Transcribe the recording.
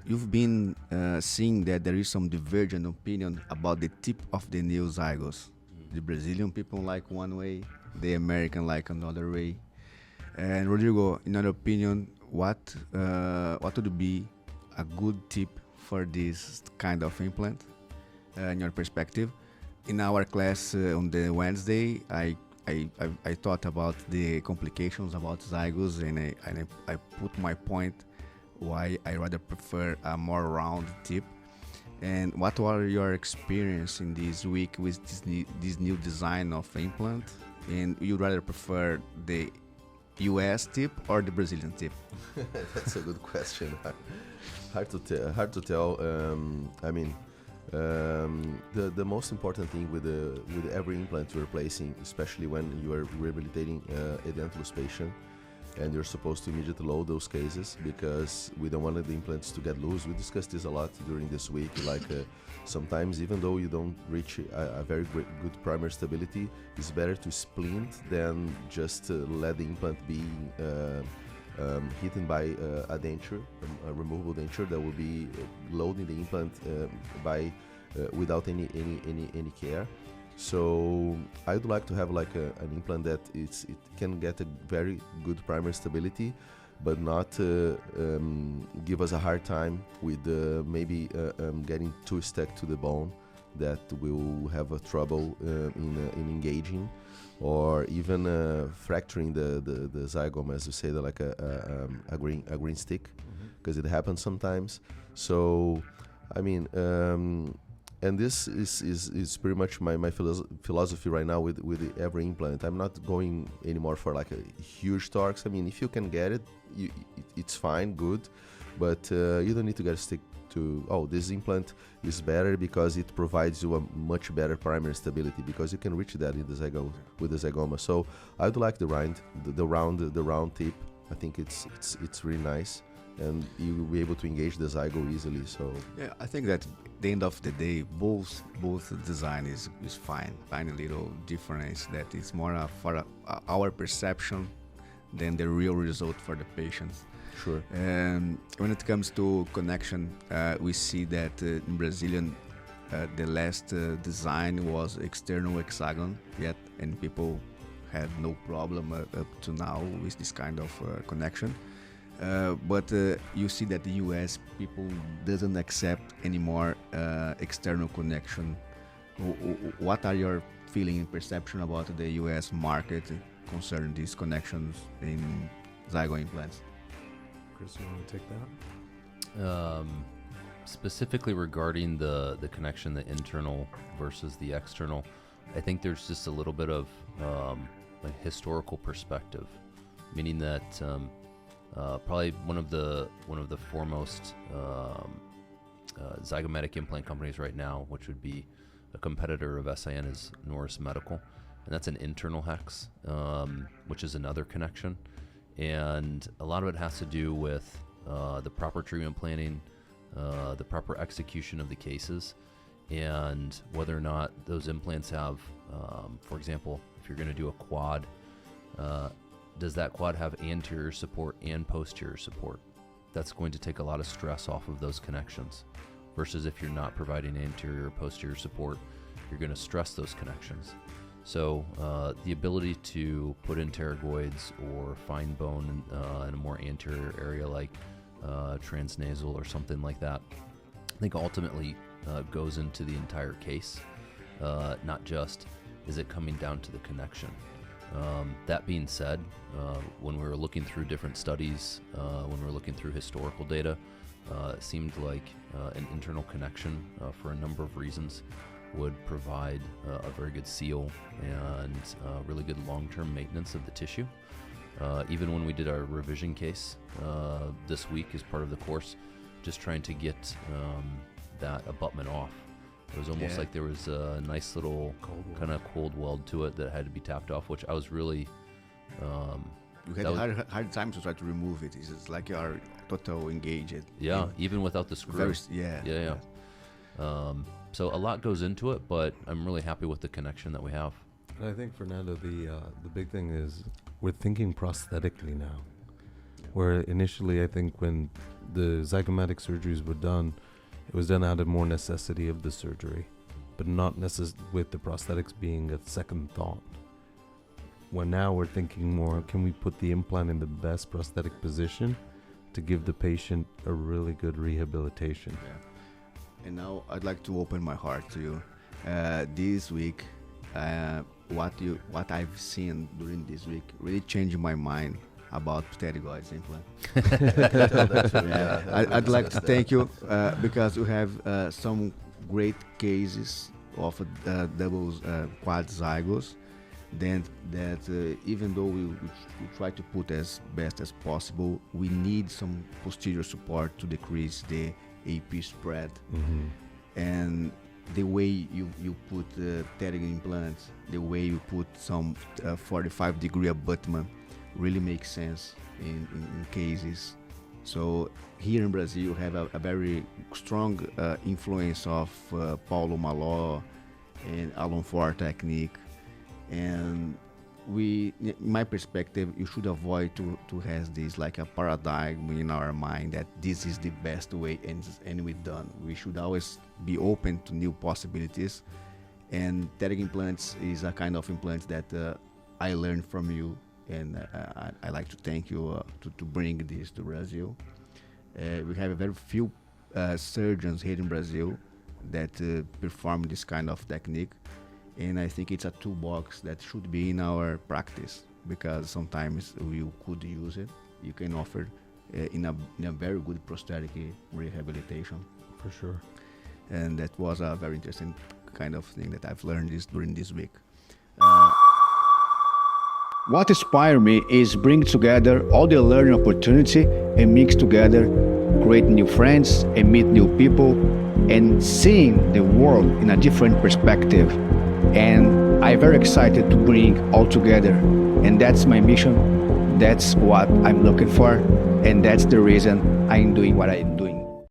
You've been seeing that there is some divergent opinion about the tip of the new zygos. The Brazilian people like one way, the American like another way. And Rodrigo, in your opinion, what would be a good tip for this kind of implant, in your perspective? In our class on the Wednesday, I thought about the complications about zygos, and I put my point why I rather prefer a more round tip. And what were your experience in this week with this new design of implant? And you rather prefer the US tip or the Brazilian tip? That's a good question. Hard to tell. Hard to tell. The most important thing with every implant you're replacing, especially when you are rehabilitating a dentalus patient, and you're supposed to immediately load those cases because we don't want the implants to get loose. We discussed this a lot during this week. Sometimes, even though you don't reach a very good primary stability, it's better to splint than just let the implant be hidden by a denture, a removable denture that will be loading the implant by without any care. So I'd like to have an implant that it can get a very good primary stability, but not give us a hard time with maybe getting too stuck to the bone that will have a trouble in engaging, or even fracturing the zygoma, as you say, like a green stick, because it happens sometimes. So and this is pretty much my philosophy right now with every implant. I'm not going anymore for like a huge torques. I mean, if you can get it, it's fine, good, but you don't need to get a stick to, this implant is better because it provides you a much better primary stability, because you can reach that in the with the zygoma. So I would like the round tip. I think it's really nice, and you will be able to engage the zygo easily. So yeah, I think that at the end of the day, both design is fine. Tiny little difference that is more for our perception than the real result for the patients. Sure. And when it comes to connection, we see that in Brazilian, the last design was external hexagon yet, and people had no problem up to now with this kind of connection. But you see that the US people doesn't accept anymore external connection. What are your feeling and perception about the US market concerning these connections in zygo implants? Chris, you want to take that? Specifically regarding the connection, the internal versus the external, I think there's just a little bit of a historical perspective, meaning that probably one of the foremost zygomatic implant companies right now, which would be a competitor of SIN, is Norris Medical, and that's an internal hex, which is another connection. And a lot of it has to do with the proper treatment planning, the proper execution of the cases, and whether or not those implants have, for example, if you're going to do a quad, does that quad have anterior support and posterior support? That's going to take a lot of stress off of those connections, versus if you're not providing anterior or posterior support, you're going to stress those connections. So the ability to put in pterygoids or fine bone in a more anterior area like transnasal or something like that, I think ultimately goes into the entire case, not just is it coming down to the connection. That being said, when we were looking through different studies, when we were looking through historical data, it seemed like an internal connection for a number of reasons would provide a very good seal and really good long-term maintenance of the tissue. Even when we did our revision case this week as part of the course, just trying to get that abutment off. It was almost like there was a nice little kind of cold weld to it that had to be tapped off, which I was really... you had hard time to try to remove it. It's like you are total engaged. Yeah, even without the screw. Yeah. So a lot goes into it, but I'm really happy with the connection that we have. And I think, Fernando, the big thing is we're thinking prosthetically now. Where initially, I think when the zygomatic surgeries were done, it was done out of more necessity of the surgery, but not with the prosthetics being a second thought. When now we're thinking more, can we put the implant in the best prosthetic position to give the patient a really good rehabilitation? Yeah. And now I'd like to open my heart to you. This week, what I've seen during this week really changed my mind about Pterigóides implant. I'd like to thank you because you have some great cases of double quad zygos. Then that even though we try to put as best as possible, we need some posterior support to decrease the AP spread. Mm-hmm. And the way you put pterygoid implants, the way you put some 45-degree abutment really makes sense in cases. So here in Brazil, you have a very strong influence of Paulo Maló and Alan Ford technique. And in my perspective, you should avoid to have this like a paradigm in our mind that this is the best way and we're done. We should always be open to new possibilities. And pterygoid implants is a kind of implants that I learned from you, and I like to thank you to bring this to Brazil. We have very few surgeons here in Brazil that perform this kind of technique. And I think it's a toolbox that should be in our practice, because sometimes you could use it. You can offer in a very good prosthetic rehabilitation. For sure. And that was a very interesting kind of thing that I've learned during this week. What inspired me is bring together all the learning opportunity and mix together, create new friends and meet new people, and seeing the world in a different perspective. And I'm very excited to bring all together, and that's my mission. That's what I'm looking for, and that's the reason I'm doing what I'm doing.